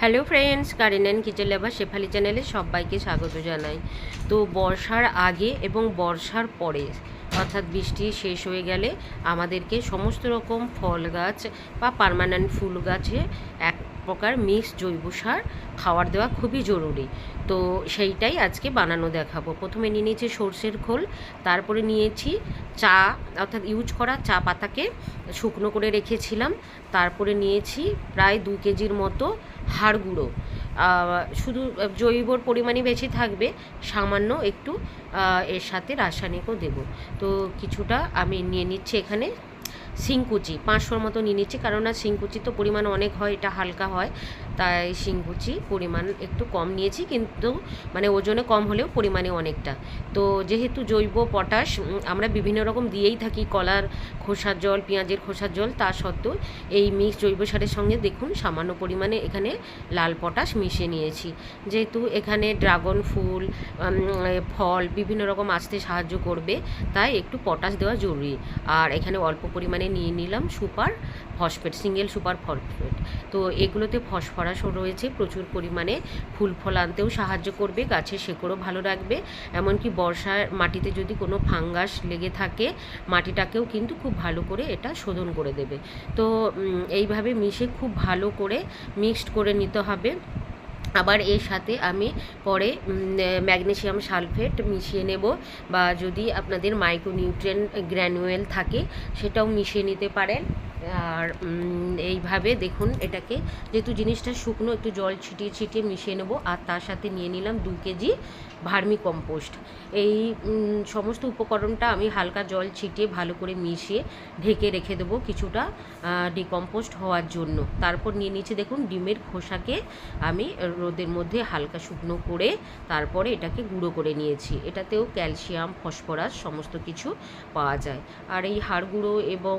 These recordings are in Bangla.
Hello friends, garden and kitchen লাভার শেফালি চ্যানেলে সবাইকে স্বাগত জানাই। তো বর্ষার আগে এবং বর্ষার পরে অর্থাৎ বৃষ্টি শেষ হয়ে গেলে আমাদেরকে সমস্ত রকম ফল গাছ বা পার্মানেন্ট ফুল গাছে এক প্রকার মিক্স জৈব সার খাওয়ার দেওয়া খুবই জরুরি। তো সেইটাই আজকে বানানো দেখাবো। প্রথমে নিয়ে নিয়েছি সর্ষের খোল, তারপরে নিয়েছি চা অর্থাৎ ইউজ করা চা পাতাকে শুকনো করে রেখেছিলাম, তারপরে নিয়েছি প্রায় 2 কেজির মতো হাড় গুঁড়ো। শুধু জৈবর পরিমাণই বেশি থাকবে, সামান্য একটু এর সাথে রাসায়নিকও দেব। তো কিছুটা আমি নিয়ে নিচ্ছি এখানে শিংকুচি 500 মতো নিয়ে নিচ্ছি, কারণ শিংকুচি তো পরিমাণ অনেক হয়, এটা হালকা হয়, তাই শিংকুচি পরিমাণ একটু কম নিয়েছি, কিন্তু মানে ওজনে কম হলেও পরিমাণে অনেকটা। তো যেহেতু জৈব পটাশ আমরা বিভিন্ন রকম দিয়েই থাকি, কলার খোসার জল, পেঁয়াজের খোসার জল, তা সত্ত্বেও এই মিক্স জৈব সারের সঙ্গে দেখুন সামান্য পরিমাণে এখানে লাল পটাশ মিশিয়ে নিয়েছি। যেহেতু এখানে ড্রাগন ফুল ফল বিভিন্ন রকম আসতে সাহায্য করবে, তাই একটু পটাশ দেওয়া জরুরি। আর এখানে অল্প পরিমাণে নিয়ে নিলাম super phosphate, single super phosphate. তো এগুলোতে ফসফরাসও রয়েছে প্রচুর পরিমাণে, ফুল ফল আনতেও সাহায্য করবে, গাছের শেকড়ও ভালো রাখবে, এমনকি বর্ষার মাটিতে যদি কোনো ফাঙ্গাস লেগে থাকে মাটিটাকেও কিন্তু খুব ভালো করে এটা শোধন করে দেবে। তো এইভাবে মিশে খুব ভালো করে মিক্সড করে নিতে হবে। আবার এর সাথে আমি পরে ম্যাগনেসিয়াম সালফেট মিশিয়ে নেব, বা যদি আপনাদের মাইক্রোনিউট্রিয়েন্ট গ্র্যানুয়েল থাকে সেটাও মিশিয়ে নিতে পারেন। আর এইভাবে দেখুন এটাকে, যেহেতু জিনিসটা শুকনো, একটু জল ছিটিয়ে ছিটিয়ে মিশিয়ে নেব। আর তার সাথে নিয়ে নিলাম 2 কেজি ভার্মি কম্পোস্ট। এই সমস্ত উপকরণটা আমি হালকা জল ছিটিয়ে ভালো করে মিশিয়ে ঢেকে রেখে দেবো কিছুটা ডিকম্পোস্ট হওয়ার জন্য। তারপর নিয়ে নিচ্ছি দেখুন ডিমের খোসাকে আমি রোদের মধ্যে হালকা শুকনো করে তারপরে এটাকে গুঁড়ো করে নিয়েছি। এটাতেও ক্যালসিয়াম, ফসফরাস সমস্ত কিছু পাওয়া যায়। আর এই হাড় গুঁড়ো এবং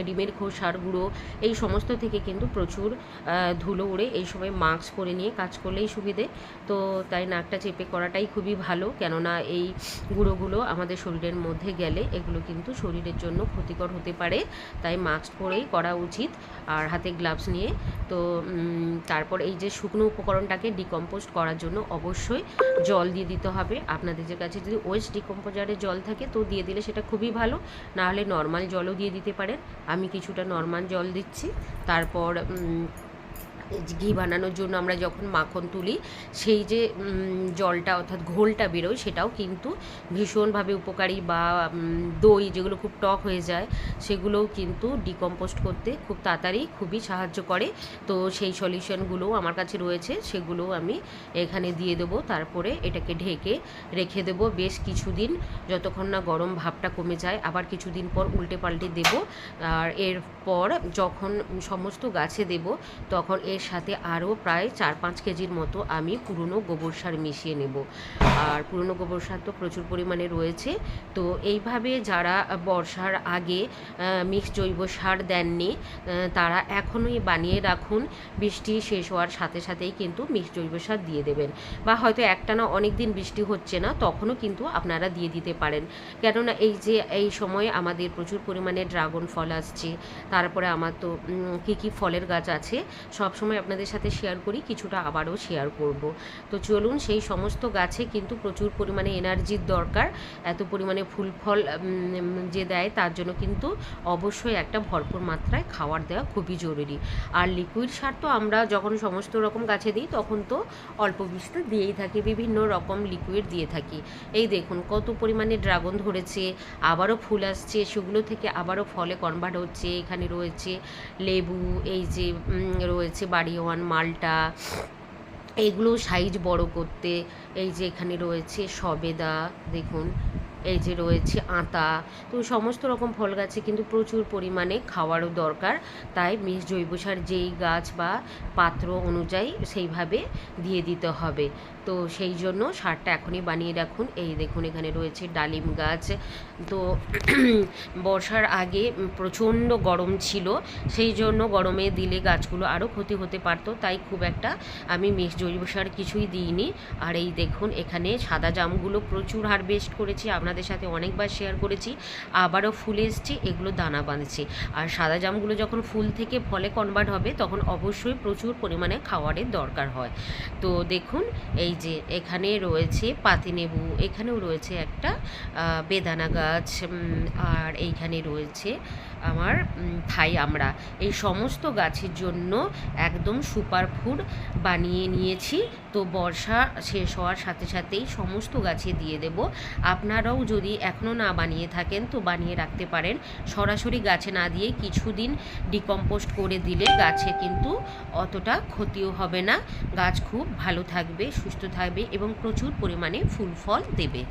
ডিমের খোসার গুঁড়ো এই সমস্ত থেকে কিন্তু প্রচুর ধুলো উড়ে, এই সময় মাস্ক পরে নিয়ে কাজ করলেই সুবিধে। তো তাই নাকটা চেপে করাটাই খুবই ভালো, কেননা এই গুঁড়োগুলো আমাদের শরীরের মধ্যে গেলে এগুলো কিন্তু শরীরের জন্য ক্ষতিকর হতে পারে, তাই মাস্ক পরেই করা উচিত, আর হাতে গ্লাভস নিয়ে। তো তারপর এই যে শুকনো উপকরণটাকে ডিকম্পোস্ট করার জন্য অবশ্যই জল দিয়ে দিতে হবে। আপনাদের যে কাছে যদি ওয়েস্ট ডিকম্পোজারের জল থাকে তো দিয়ে দিলে সেটা খুবই ভালো, নাহলে নর্মাল জলও দিয়ে দিতে পারেন। আমি কিছুটা নর্মাল জল দিচ্ছি। তারপর ঘি বানানোর জন্য আমরা যখন মাখন তুলি সেই যে জলটা অর্থাৎ ঘোলটা বেরোয় সেটাও কিন্তু ভীষণভাবে উপকারী, বা দই যেগুলো খুব টক হয়ে যায় সেগুলোও কিন্তু ডিকম্পোস্ট করতে খুব তাড়াতাড়ি খুবই সাহায্য করে। তো সেই সলিউশনগুলোও আমার কাছে রয়েছে, সেগুলোও আমি এখানে দিয়ে দেবো। তারপরে এটাকে ঢেকে রেখে দেবো বেশ কিছুদিন, যতক্ষণ না গরম ভাবটা কমে যায়। আবার কিছুদিন পর উল্টে পাল্টে দেবো। আর এরপর যখন সমস্ত গাছে দেব তখন এর সাথে আরও প্রায় 4-5 কেজির মতো আমি পুরনো গোবর সার মিশিয়ে নেব। আর পুরনো গোবর সার তো প্রচুর পরিমাণে রয়েছে। তো এইভাবে যারা বর্ষার আগে মিক্স জৈব সার দেননি তারা এখনই বানিয়ে রাখুন, বৃষ্টি শেষ হওয়ার সাথে সাথেই কিন্তু মিক্স জৈব সার দিয়ে দেবেন। বা হয়তো একটানা অনেক দিন বৃষ্টি হচ্ছে না, তখনও কিন্তু আপনারা দিয়ে দিতে পারেন, কেননা এই যে এই সময় আমাদের প্রচুর পরিমাণে ড্রাগন ফল আসছে। তারপরে আমার তো কী কী ফলের গাছ আছে সব সময় আপনাদের সাথে শেয়ার করি, কিছুটা আবারও শেয়ার করব। তো চলুন, সেই সমস্ত গাছে কিন্তু প্রচুর পরিমাণে এনার্জির দরকার। এত পরিমাণে ফুল ফল যে দেয় তার জন্য কিন্তু অবশ্যই একটা ভরপুর মাত্রায় খাবার দেওয়া খুবই জরুরি। আর লিকুইড সার তো আমরা যখন সমস্ত রকম গাছে দিই তখন তো অল্প বিস্তর দিয়েই থাকি, বিভিন্ন রকম লিকুইড দিয়ে থাকি। এই দেখুন কত পরিমাণে ড্রাগন ধরেছে, আবারও ফুল আসছে, সেগুলো থেকে আবারও ফলে কনভার্ট হচ্ছে। এখানে রয়েছে লেবু, এই যে রয়েছে বাড়িওয়ান মালটা, এইগুলো সাইজ বড় করতে। এই যে এখানে রয়েছে সবেদা, দেখুন এই যে রয়েছে আতা। তো সমস্ত রকম ফল গাছে কিন্তু প্রচুর পরিমাণে খাওয়ারও দরকার, তাই মিক্স জৈব সার যেই গাছ বা পাত্র অনুযায়ী সেইভাবে দিয়ে দিতে হবে। তো তো সেই জন্য সারটা এখনই বানিয়ে রাখুন। এই দেখুন এখানে রয়েছে ডালিম গাছ। তো বর্ষার আগে প্রচণ্ড গরম ছিল, সেই জন্য গরমে দিলে গাছগুলো আরও ক্ষতি হতে পারতো, তাই খুব একটা আমি জৈব সার কিছুই দিইনি। আর এই দেখুন এখানে সাদা জামগুলো প্রচুর হারভেস্ট করেছি, আপনাদের সাথে অনেকবার শেয়ার করেছি, আবারও ফুল এসছে, এগুলো দানা বাঁধছে। আর সাদা জামগুলো যখন ফুল থেকে ফলে কনভার্ট হবে তখন অবশ্যই প্রচুর পরিমাণে খাবারের দরকার হয়। তো দেখুন এই যে এখানে রয়েছে পাতিলেবু, এখানেও রয়েছে একটা বেদানা গাছ, আর এইখানে রয়েছে আমার থাই আমড়া। এই সমস্ত গাছের জন্য একদম সুপার ফুড বানিয়ে নিয়েছি। তো বর্ষা শেষ হওয়ার সাথে সাথেই সমস্ত গাছে দিয়ে দেব। আপনারাও যদি এখনও না বানিয়ে থাকেন তো বানিয়ে রাখতে পারেন। সরাসরি গাছে না দিয়ে কিছুদিন ডিকম্পোস্ট করে দিলে গাছে কিন্তু অতটা ক্ষতিও হবে না, গাছ খুব ভালো থাকবে, সুস্থ থাকবে এবং প্রচুর পরিমাণে ফুল ফল দেবে।